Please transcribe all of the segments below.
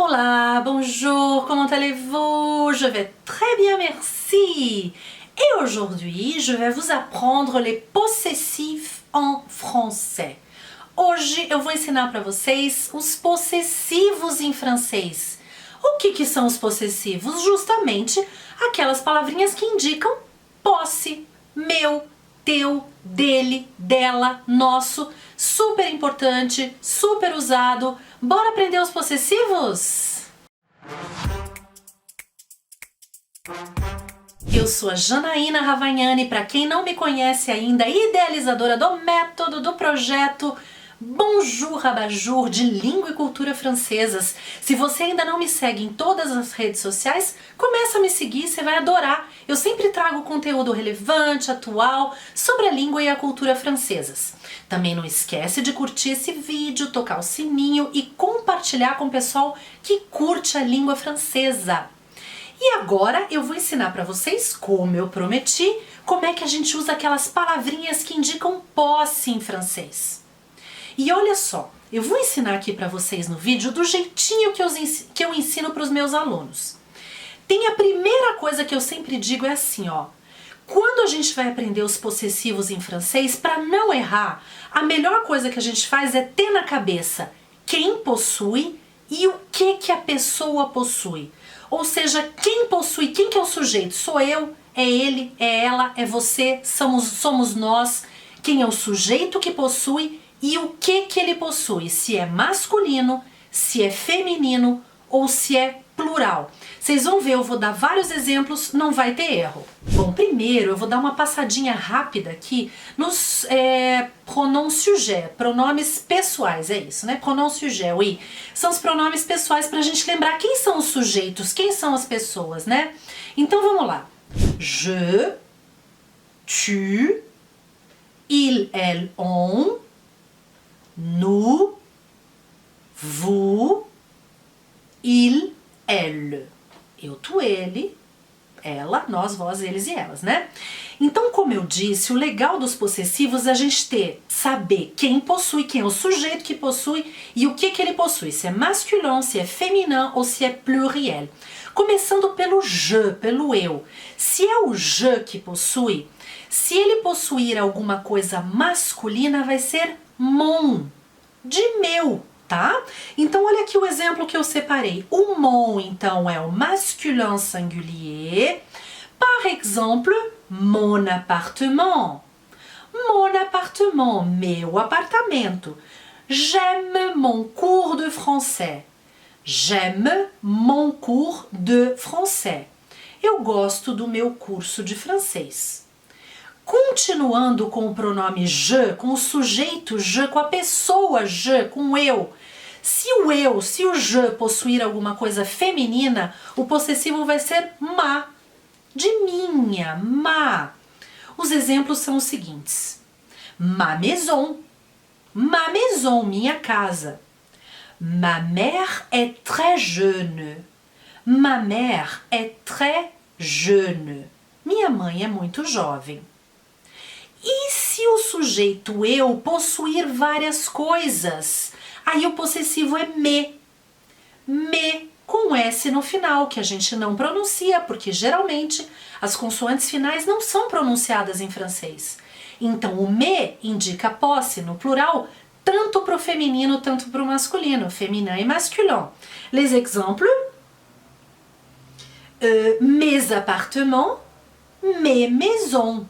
Hola, bonjour, comment allez-vous? Je vais très bien, merci. Et aujourd'hui, je vais vous apprendre les possessifs em français. Hoje eu vou ensinar para vocês os possessivos em francês. O que são os possessivos? Justamente aquelas palavrinhas que indicam posse, meu, teu, dele, dela, nosso. Super importante, super usado. Bora aprender os possessivos? Eu sou a Janaína Ravagnani, para quem não me conhece ainda, idealizadora do método, do projeto Bonjour Rabajour de Língua e Cultura Francesas. Se você ainda não me segue em todas as redes sociais, começa a me seguir, você vai adorar. Eu sempre trago conteúdo relevante, atual, sobre a língua e a cultura francesas. Também não esquece de curtir esse vídeo, tocar o sininho e compartilhar com o pessoal que curte a língua francesa. E agora eu vou ensinar para vocês, como eu prometi, como é que a gente usa aquelas palavrinhas que indicam posse em francês. E olha só, eu vou ensinar aqui para vocês no vídeo do jeitinho que eu ensino para os meus alunos. Tem a primeira coisa que eu sempre digo é assim, ó. Quando a gente vai aprender os possessivos em francês, para não errar, a melhor coisa que a gente faz é ter na cabeça quem possui e o que a pessoa possui. Ou seja, quem possui, quem que é o sujeito? Sou eu, é ele, é ela, é você, somos nós. Quem é o sujeito que possui e o que ele possui? Se é masculino, se é feminino ou se é plural. Vocês vão ver, eu vou dar vários exemplos, não vai ter erro. Bom, primeiro eu vou dar uma passadinha rápida aqui nos pronoms sujet, pronomes pessoais, é isso, né? Pronom sujet, oui. São os pronomes pessoais pra gente lembrar quem são os sujeitos, quem são as pessoas, né? Então vamos lá. Je, tu, il, elle, on, nous, vous, il, elle. Eu, tu, ele, ela, nós, vós, eles e elas, né? Então, como eu disse, o legal dos possessivos é a gente saber quem possui, quem é o sujeito que possui e o que ele possui. Se é masculin, se é féminin ou se é pluriel. Começando pelo je, pelo eu. Se é o je que possui, se ele possuir alguma coisa masculina, vai ser mon, de meu. Tá? Então olha aqui o exemplo que eu separei. O mon, então, é o masculin singulier. Par exemple, mon appartement. Mon appartement, meu apartamento. J'aime mon cours de français. J'aime mon cours de français. Eu gosto do meu curso de francês. Continuando com o pronome je, com o sujeito je, com a pessoa je, com o eu. Se o je possuir alguma coisa feminina, o possessivo vai ser ma, de minha, ma. Os exemplos são os seguintes. Ma maison, minha casa. Ma mère est très jeune. Ma mère est très jeune. Minha mãe é muito jovem. E se o sujeito eu possuir várias coisas? Aí o possessivo é me. Me com S no final, que a gente não pronuncia, porque geralmente as consoantes finais não são pronunciadas em francês. Então o me indica posse no plural, tanto para o feminino, tanto para o masculino, féminin e masculin. Les exemples, mes appartements, mes maisons.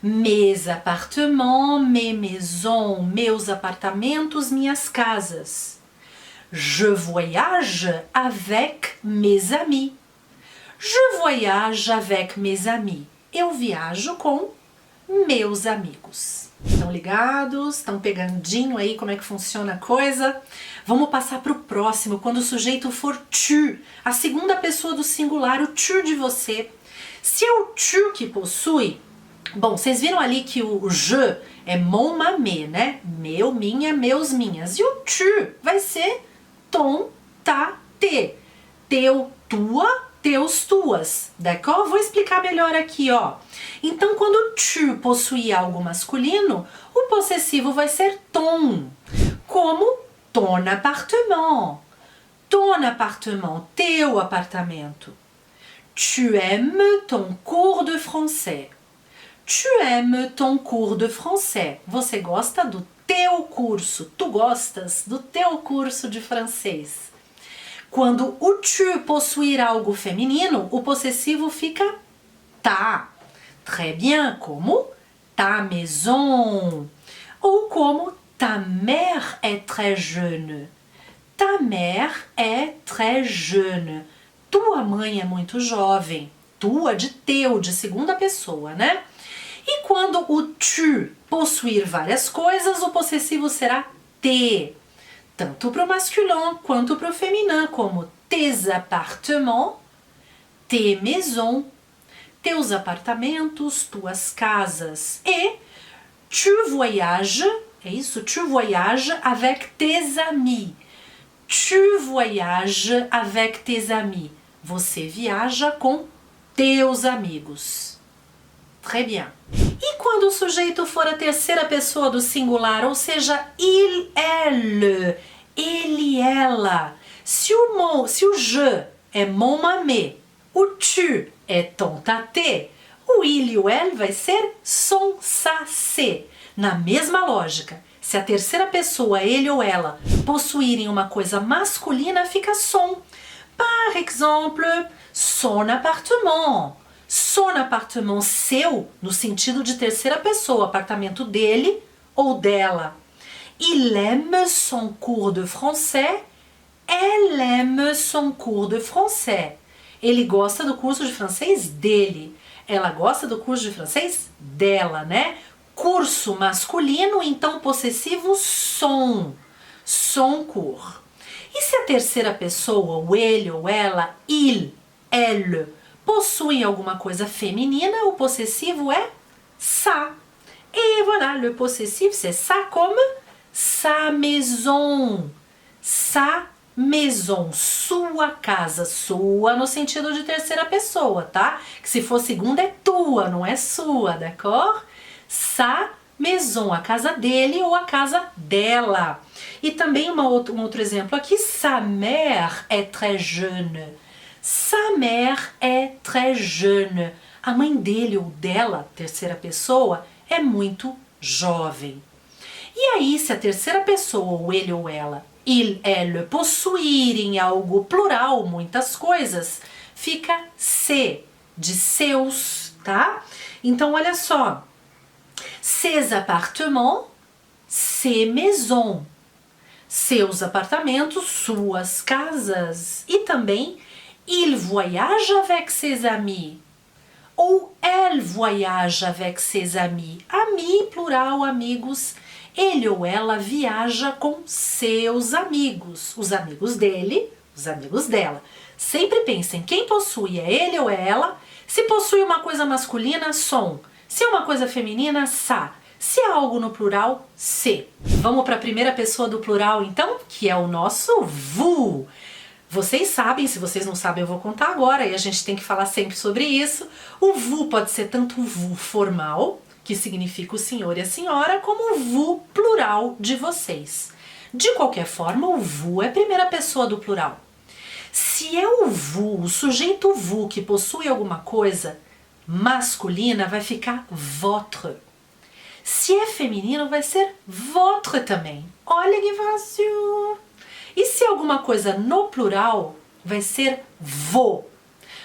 Mes appartements, mes maisons, meus apartamentos, minhas casas. Je voyage avec mes amis. Je voyage avec mes amis. Eu viajo com meus amigos. Estão ligados? Estão pegandinho aí como é que funciona a coisa? Vamos passar para o próximo, quando o sujeito for tu, a segunda pessoa do singular, o tu de você. Se é o tu que possui, bom, vocês viram ali que o je é mon, ma, me, né? Meu, minha, meus, minhas. E o tu vai ser ton, ta, te. Teu, tua, teus, tuas. D'accord? Vou explicar melhor aqui, ó. Então, quando tu possuir algo masculino, o possessivo vai ser ton. Como ton appartement, ton appartement, teu apartamento. Tu aimes ton cours de français. Tu aimes ton cours de français. Você gosta do teu curso. Tu gostas do teu curso de francês. Quando o tu possuir algo feminino, o possessivo fica ta. Très bien, como ta maison. Ou como ta mère est très jeune. Ta mère est très jeune. Tua mãe é muito jovem. Tua de teu, de segunda pessoa, né? E quando o tu possuir várias coisas, o possessivo será te. Tanto para o masculin quanto para o féminin, como tes appartements, tes maisons, teus apartamentos, tuas casas. E tu voyages, é isso? Tu voyages avec tes amis. Tu voyages avec tes amis. Você viaja com teus amigos. Très bien. E quando o sujeito for a terceira pessoa do singular, ou seja, il, elle, ele, ela. Se o je é mon mamé, o tu é ton tate, o il e o elle vai ser son, sa, se. Na mesma lógica, se a terceira pessoa, ele ou ela, possuírem uma coisa masculina, fica son. Par exemple, son appartement. Son appartement, seu, no sentido de terceira pessoa, apartamento dele ou dela. Il aime son cours de français. Elle aime son cours de français. Ele gosta do curso de francês dele. Ela gosta do curso de francês dela, né? Curso masculino, então possessivo son. Son cours. E se a terceira pessoa, o ele ou ela, il, elle, possuem alguma coisa feminina, o possessivo é sa. Et voilà, le possessif c'est ça comme sa maison. Sa maison, sua casa. Sua no sentido de terceira pessoa, tá? Que se for segunda é tua, não é sua, d'accord? Sa maison, a casa dele ou a casa dela. E também um outro exemplo aqui, sa mère est très jeune. Sa mère est très jeune. A mãe dele ou dela, terceira pessoa, é muito jovem. E aí, se a terceira pessoa, ou ele ou ela, il, elle, possuírem algo plural, muitas coisas, fica se, de seus, tá? Então, olha só. Ses appartements, ses maisons. Seus apartamentos, suas casas. E também, il voyage avec ses amis. Ou elle voyage avec ses amis. Ami, plural, amigos. Ele ou ela viaja com seus amigos. Os amigos dele, os amigos dela. Sempre pensem, quem possui é ele ou é ela. Se possui uma coisa masculina, son. Se é uma coisa feminina, sa. Se é algo no plural, se. Vamos para a primeira pessoa do plural, então, que é o nosso vous. Vocês sabem, se vocês não sabem eu vou contar agora, e a gente tem que falar sempre sobre isso. O vous pode ser tanto um vous formal, que significa o senhor e a senhora, como o vous plural de vocês. De qualquer forma, o vous é a primeira pessoa do plural. Se é o vous, o sujeito vous que possui alguma coisa masculina, vai ficar votre. Se é feminino, vai ser votre também. Olha que fácil! E se é alguma coisa no plural, vai ser vos.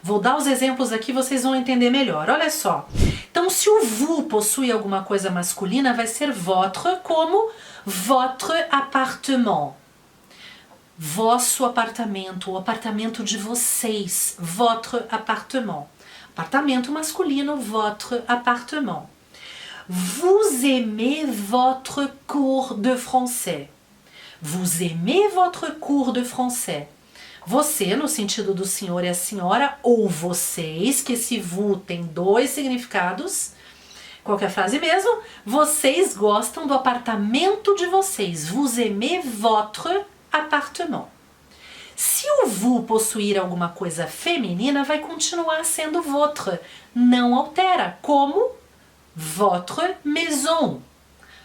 Vou dar os exemplos aqui, vocês vão entender melhor. Olha só. Então, se o vous possui alguma coisa masculina, vai ser votre, como votre appartement. Vosso apartamento, o apartamento de vocês. Votre appartement. Apartamento masculino, votre appartement. Vous aimez votre cours de français. Vous aimez votre cours de français. Você, no sentido do senhor e a senhora, ou vocês, que esse vous tem dois significados. Qual que é a frase mesmo? Vocês gostam do apartamento de vocês. Vous aimez votre appartement. Se o vous possuir alguma coisa feminina, vai continuar sendo votre. Não altera, como votre maison.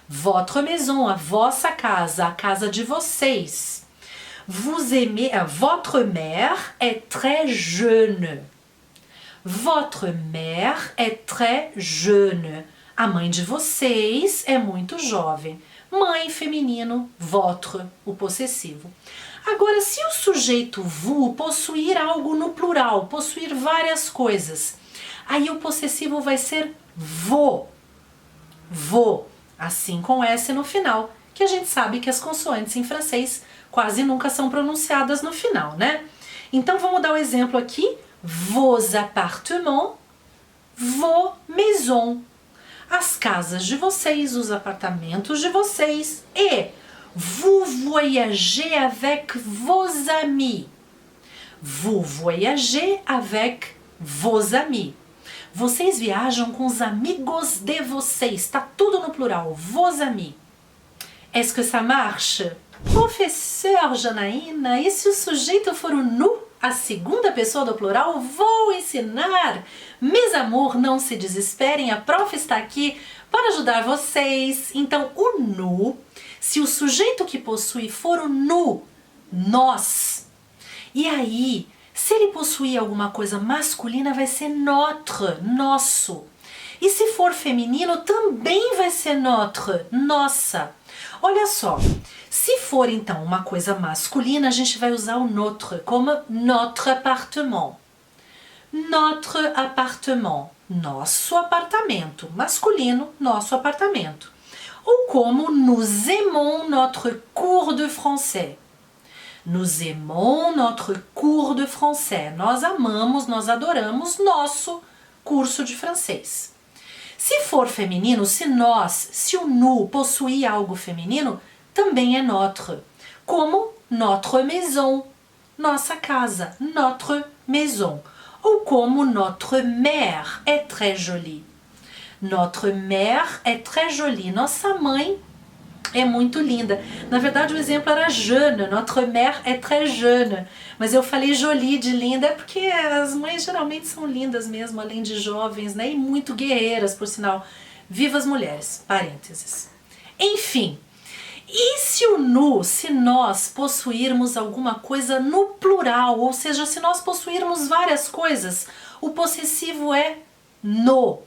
Votre maison, a vossa casa, a casa de vocês. Vous aimez, votre mère est très jeune. Votre mère est très jeune. A mãe de vocês é muito jovem. Mãe, feminino, votre, o possessivo. Agora, se o sujeito vous possuir algo no plural, possuir várias coisas, aí o possessivo vai ser vos. Vos, assim com S no final, que a gente sabe que as consoantes em francês quase nunca são pronunciadas no final, né? Então vamos dar o exemplo aqui. Vos appartements, vos maisons. As casas de vocês, os apartamentos de vocês. E vous voyagez avec vos amis. Vous voyagez avec vos amis. Vocês viajam com os amigos de vocês. Tá tudo no plural. Vos amis. Est-ce que ça marche? Professeur Janaína, e se o sujeito for o nous, a segunda pessoa do plural? Vou ensinar! Mes amours, não se desesperem, a prof está aqui para ajudar vocês. Então, o nous, se o sujeito que possui for o nous, nós, e aí, se ele possuir alguma coisa masculina, vai ser notre, nosso. E se for feminino, também vai ser notre, nossa. Olha só, se for então uma coisa masculina, a gente vai usar o notre, como notre appartement. Notre appartement, nosso apartamento. Masculino, nosso apartamento. Ou como nous aimons notre cours de français. Nous aimons notre cours de français. Nós amamos, nós adoramos nosso curso de francês. Se for feminino, se o nous possuir algo feminino, também é notre. Como notre maison, nossa casa, notre maison. Ou como notre mère est très jolie. Notre mère est très jolie. Nossa mãe é muito linda. Na verdade, o exemplo era jeune. Notre mère est très jeune. Mas eu falei jolie de linda é porque as mães geralmente são lindas mesmo, além de jovens, né? E muito guerreiras, por sinal. Viva as mulheres. Parênteses. Enfim. E se o nous, se nós possuirmos alguma coisa no plural, ou seja, se nós possuirmos várias coisas, o possessivo é no.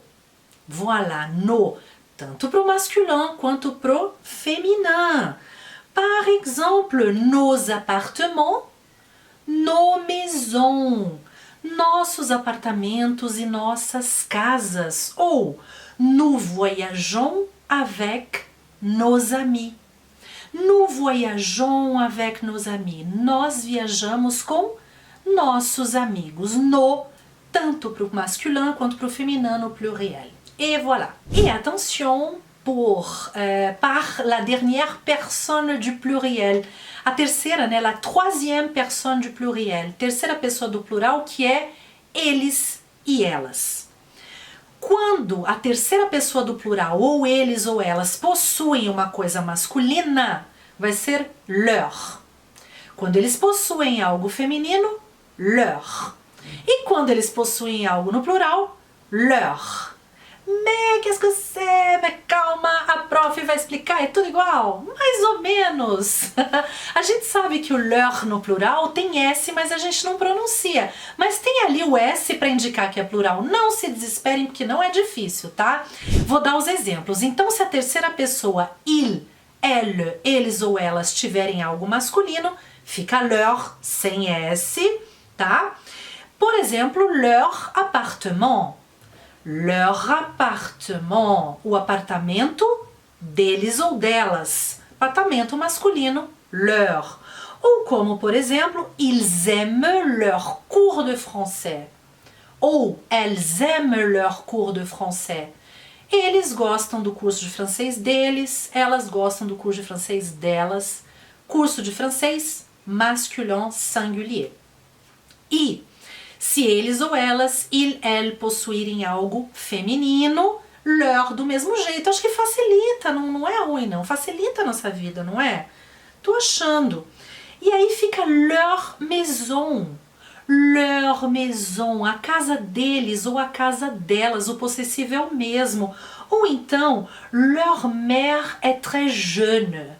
Voilà, no. Tanto pro masculin quanto pro féminin. Par exemple, nos appartements, nos maisons. Nossos apartamentos e nossas casas. Ou nous voyageons avec nos amis. Nous voyageons avec nos amis. Nós viajamos com nossos amigos. No, tanto para o masculin quanto para o féminin no pluriel. Et voilà. Et attention par la dernière personne du pluriel. A terceira, né, la troisième personne du pluriel. Terceira pessoa do plural, que é eles e elas. Quando a terceira pessoa do plural, ou eles ou elas, possuem uma coisa masculina, vai ser leur. Quando eles possuem algo feminino, leur. E quando eles possuem algo no plural, leur. Mais qu'est-ce que c'est? Mas calma, a prof vai explicar, é tudo igual? Mais ou menos. A gente sabe que o leur no plural tem S, mas a gente não pronuncia. Mas tem ali o S para indicar que é plural. Não se desesperem, porque não é difícil, tá? Vou dar os exemplos. Então, se a terceira pessoa, il, elle, eles ou elas tiverem algo masculino, fica leur sem S, tá? Por exemplo, leur appartement. Leur appartement, o apartamento deles ou delas. Apartamento masculino, leur. Ou como, por exemplo, ils aiment leur cours de français. Ou elles aiment leur cours de français. Eles gostam do curso de francês deles, elas gostam do curso de francês delas. Curso de francês, masculin singulier. E se eles ou elas, il, elle, possuírem algo feminino, leur do mesmo jeito. Acho que facilita, não é ruim não, facilita a nossa vida, não é? Tô achando. E aí fica leur maison. Leur maison, a casa deles ou a casa delas, o possessivo é o mesmo. Ou então, leur mère est très jeune.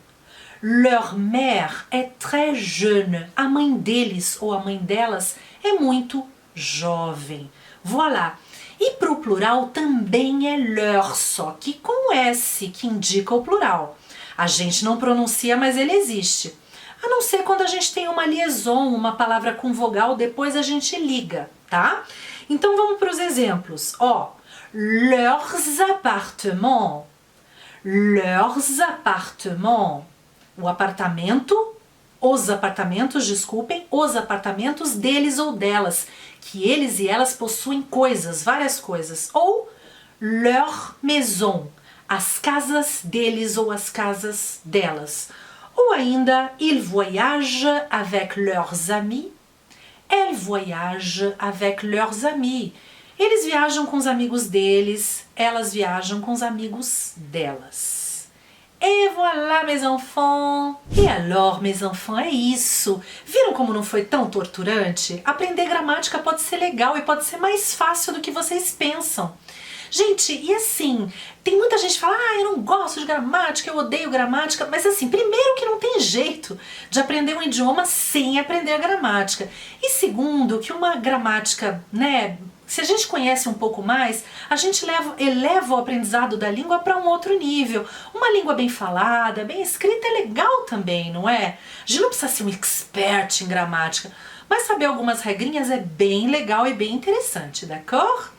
Leur mère est très jeune. A mãe deles ou a mãe delas é muito jovem. Voilà. E para o plural também é leur, só que com S, que indica o plural. A gente não pronuncia, mas ele existe. A não ser quando a gente tem uma liaison, uma palavra com vogal, depois a gente liga, tá? Então vamos para os exemplos. Ó, leurs appartements. Leurs appartements. O apartamento, os apartamentos, desculpem, os apartamentos deles ou delas, que eles e elas possuem coisas, várias coisas. Ou leur maison, as casas deles ou as casas delas. Ou ainda, ils voyagent avec leurs amis, elles voyagent avec leurs amis. Eles viajam com os amigos deles, elas viajam com os amigos delas. Et voilà, mes enfants! E alors, mes enfants, é isso! Viram como não foi tão torturante? Aprender gramática pode ser legal e pode ser mais fácil do que vocês pensam. Gente, e assim, tem muita gente que fala, eu não gosto de gramática, eu odeio gramática, mas assim, primeiro que não tem jeito de aprender um idioma sem aprender a gramática. E segundo, que uma gramática, né, se a gente conhece um pouco mais, a gente eleva o aprendizado da língua para um outro nível. Uma língua bem falada, bem escrita é legal também, não é? A gente não precisa ser um expert em gramática, mas saber algumas regrinhas é bem legal e bem interessante, d'accord?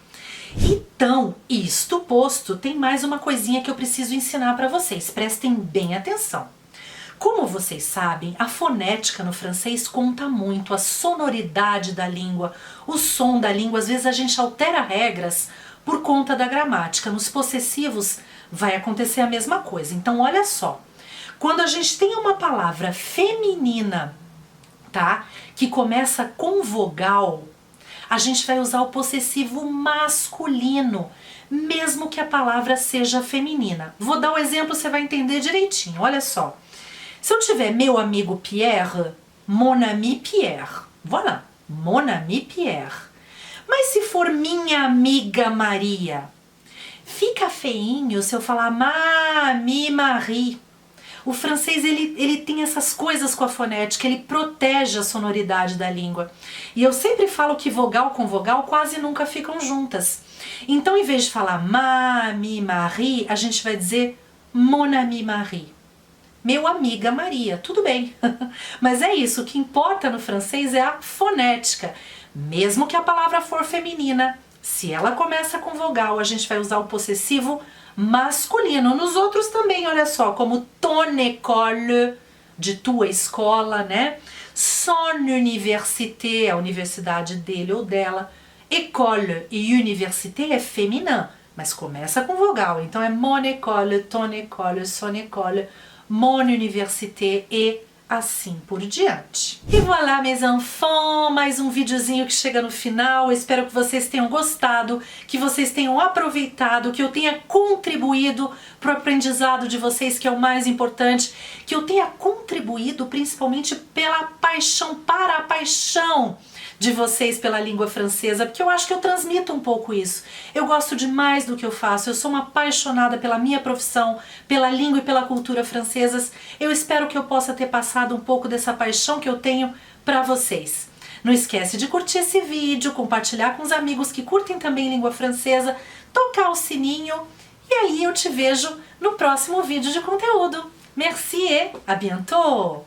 Então, isto posto, tem mais uma coisinha que eu preciso ensinar para vocês, prestem bem atenção. Como vocês sabem, a fonética no francês conta muito, a sonoridade da língua, o som da língua, às vezes a gente altera regras por conta da gramática. Nos possessivos vai acontecer a mesma coisa. Então olha só, quando a gente tem uma palavra feminina, tá, que começa com vogal, a gente vai usar o possessivo masculino, mesmo que a palavra seja feminina. Vou dar um exemplo, você vai entender direitinho, olha só. Se eu tiver meu amigo Pierre, mon ami Pierre, voilà, mon ami Pierre. Mas se for minha amiga Maria, fica feinho se eu falar ma, mi, Marie. O francês ele tem essas coisas com a fonética, ele protege a sonoridade da língua. E eu sempre falo que vogal com vogal quase nunca ficam juntas. Então, em vez de falar ma, mi, Marie, a gente vai dizer mon ami Marie. Meu amiga Maria, tudo bem. Mas é isso, o que importa no francês é a fonética. Mesmo que a palavra for feminina, se ela começa com vogal, a gente vai usar o possessivo masculino. Nos outros também, olha só, como ton école, de tua escola, né? Son université, a universidade dele ou dela. École e université é feminino, mas começa com vogal. Então é mon école, ton école, son école, mon université e assim por diante. E voilà, mes enfants, mais um videozinho que chega no final. Espero que vocês tenham gostado, que vocês tenham aproveitado, que eu tenha contribuído para o aprendizado de vocês, que é o mais importante, que eu tenha contribuído principalmente pela paixão, para a paixão de vocês pela língua francesa, porque eu acho que eu transmito um pouco isso. Eu gosto demais do que eu faço, eu sou uma apaixonada pela minha profissão, pela língua e pela cultura francesas. Eu espero que eu possa ter passado um pouco dessa paixão que eu tenho para vocês. Não esquece de curtir esse vídeo, compartilhar com os amigos que curtem também língua francesa, tocar o sininho e aí eu te vejo no próximo vídeo de conteúdo. Merci et à bientôt!